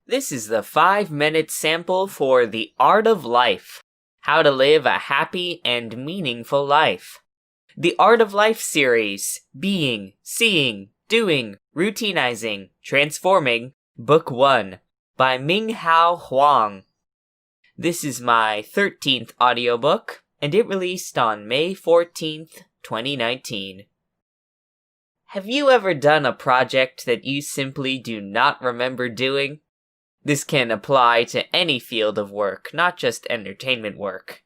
This is the 5-minute sample for The Art of Life, How to Live a Happy and Meaningful Life. The Art of Life series, Being, Seeing, Doing, Routinizing, Transforming, Book 1, by Minghao Huang. This is my 13th audiobook, and it released on May 14th, 2019. Have you ever done a project that you simply do not remember doing? This can apply to any field of work, not just entertainment work.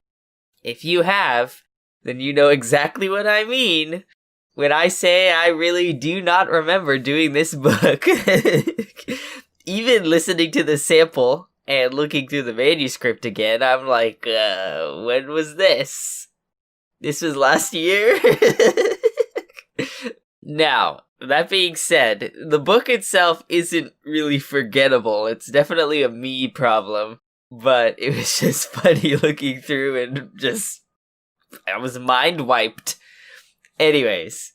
If you have, then you know exactly what I mean when I say I really do not remember doing this book. Even listening to the sample and looking through the manuscript again, I'm like, when was this? This was last year? Now, that being said, the book itself isn't really forgettable. It's definitely a me problem. But it was just funny looking through and I was mind wiped. Anyways,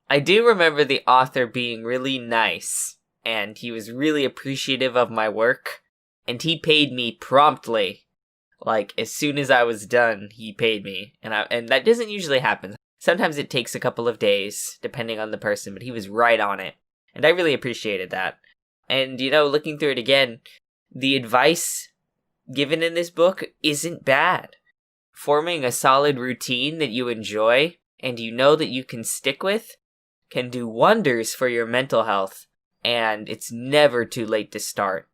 I do remember the author being really nice, and he was really appreciative of my work, and he paid me promptly. Like, as soon as I was done, he paid me, and that doesn't usually happen. Sometimes it takes a couple of days, depending on the person, but he was right on it, and I really appreciated that. And, looking through it again, the advice given in this book isn't bad. Forming a solid routine that you enjoy, and you know that you can stick with, can do wonders for your mental health, and it's never too late to start.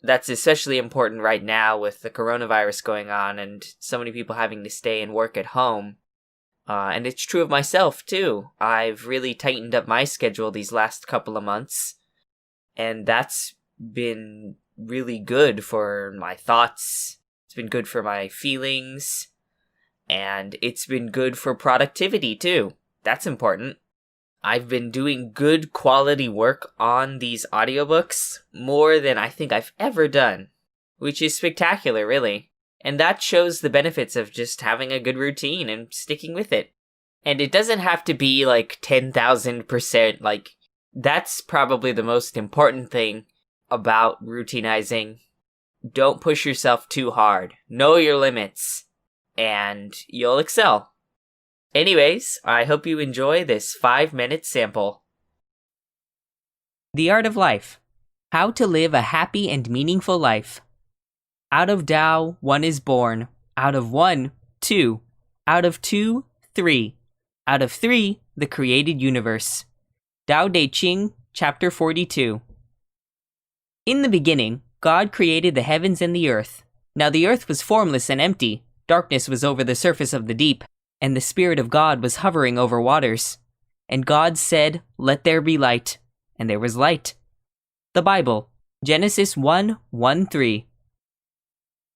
That's especially important right now with the coronavirus going on and so many people having to stay and work at home. And it's true of myself, too. I've really tightened up my schedule these last couple of months, and that's been really good for my thoughts. It's been good for my feelings, and it's been good for productivity, too. That's important. I've been doing good quality work on these audiobooks more than I think I've ever done, which is spectacular, really. And that shows the benefits of just having a good routine and sticking with it. And it doesn't have to be like 10,000%. That's probably the most important thing about routinizing. Don't push yourself too hard. Know your limits, and you'll excel. Anyways, I hope you enjoy this 5-minute sample. The Art of Life. How to Live a Happy and Meaningful Life. Out of Tao, one is born. Out of one, two. Out of two, three. Out of three, the created universe. Tao Te Ching, Chapter 42. In the beginning, God created the heavens and the earth. Now the earth was formless and empty. Darkness was over the surface of the deep, and the Spirit of God was hovering over waters. And God said, "Let there be light." And there was light. The Bible, Genesis 1:1-3.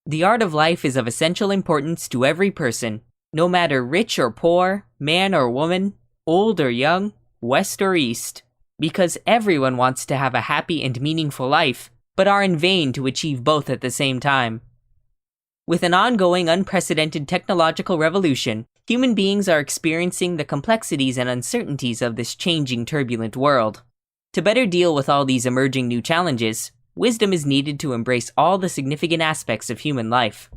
The art of life is of essential importance to every person, no matter rich or poor, man or woman, old or young, west or east, because everyone wants to have a happy and meaningful life, but are in vain to achieve both at the same time. With an ongoing unprecedented technological revolution, human beings are experiencing the complexities and uncertainties of this changing, turbulent world. To better deal with all these emerging new challenges, wisdom is needed to embrace all the significant aspects of human life.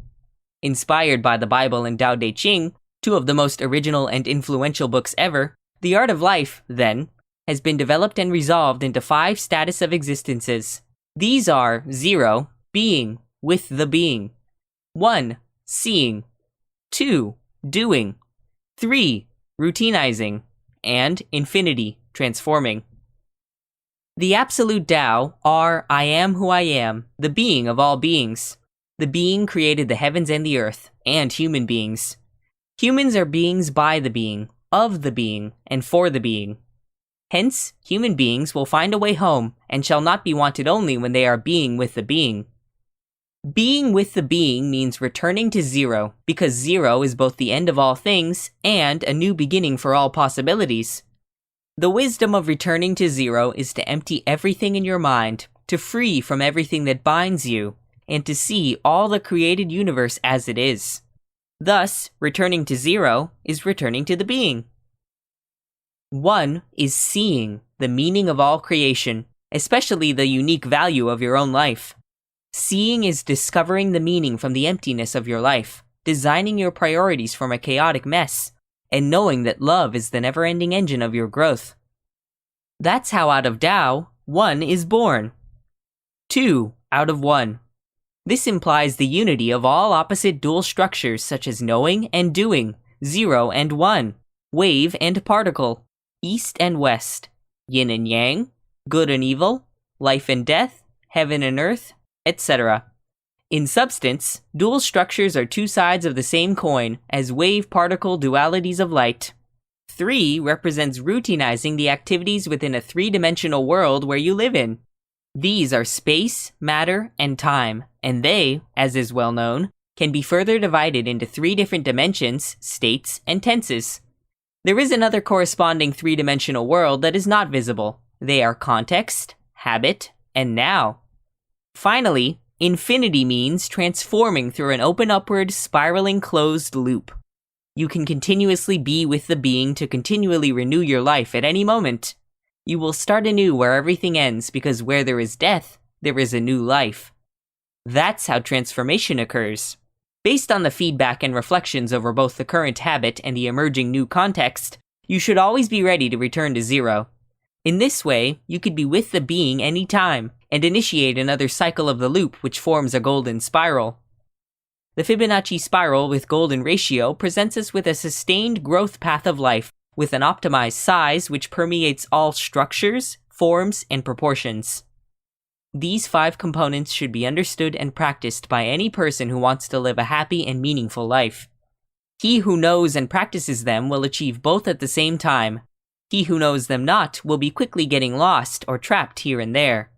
Inspired by the Bible and Tao Te Ching, two of the most original and influential books ever, the art of life, then, has been developed and resolved into 5 status of existences. These are 0, being, with the being. 1, seeing. 2, doing. 3, routinizing. And infinity, transforming. The absolute Tao are I am who I am, the being of all beings. The being created the heavens and the earth, and human beings. Humans are beings by the being, of the being, and for the being. Hence, human beings will find a way home, and shall not be wanted only when they are being with the being. Being with the being means returning to 0, because 0 is both the end of all things and a new beginning for all possibilities. The wisdom of returning to 0 is to empty everything in your mind, to free from everything that binds you, and to see all the created universe as it is. Thus, returning to 0 is returning to the being. 1 is seeing the meaning of all creation, especially the unique value of your own life. Seeing is discovering the meaning from the emptiness of your life, designing your priorities from a chaotic mess, and knowing that love is the never-ending engine of your growth. That's how out of Tao, 1 is born. 2 out of 1. This implies the unity of all opposite dual structures such as knowing and doing, 0 and 1, wave and particle, east and west, yin and yang, good and evil, life and death, heaven and earth, etc. In substance, dual structures are two sides of the same coin, as wave-particle dualities of light. 3 represents routinizing the activities within a three-dimensional world where you live in. These are space, matter, and time, and they, as is well known, can be further divided into 3 different dimensions, states, and tenses. There is another corresponding three-dimensional world that is not visible. They are context, habit, and now. Finally, infinity means transforming through an open upward, spiraling closed loop. You can continuously be with the being to continually renew your life at any moment. You will start anew where everything ends, because where there is death, there is a new life. That's how transformation occurs. Based on the feedback and reflections over both the current habit and the emerging new context, you should always be ready to return to 0. In this way, you could be with the being anytime, and initiate another cycle of the loop which forms a golden spiral. The Fibonacci spiral with golden ratio presents us with a sustained growth path of life, with an optimized size which permeates all structures, forms, and proportions. These 5 components should be understood and practiced by any person who wants to live a happy and meaningful life. He who knows and practices them will achieve both at the same time. He who knows them not will be quickly getting lost or trapped here and there.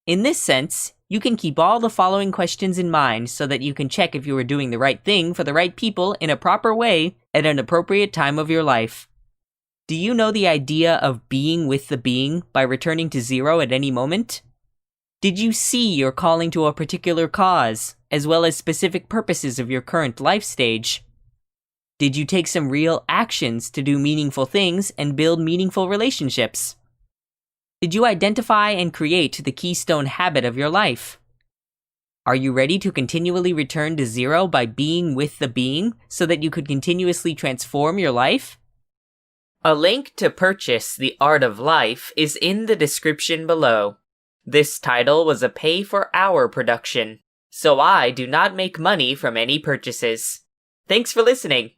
In this sense, you can keep all the following questions in mind so that you can check if you are doing the right thing for the right people in a proper way at an appropriate time of your life. Do you know the idea of being with the being by returning to 0 at any moment? Did you see your calling to a particular cause, as well as specific purposes of your current life stage? Did you take some real actions to do meaningful things and build meaningful relationships? Did you identify and create the keystone habit of your life? Are you ready to continually return to 0 by being with the being so that you could continuously transform your life? A link to purchase The Art of Life is in the description below. This title was a pay-for-hour production, so I do not make money from any purchases. Thanks for listening.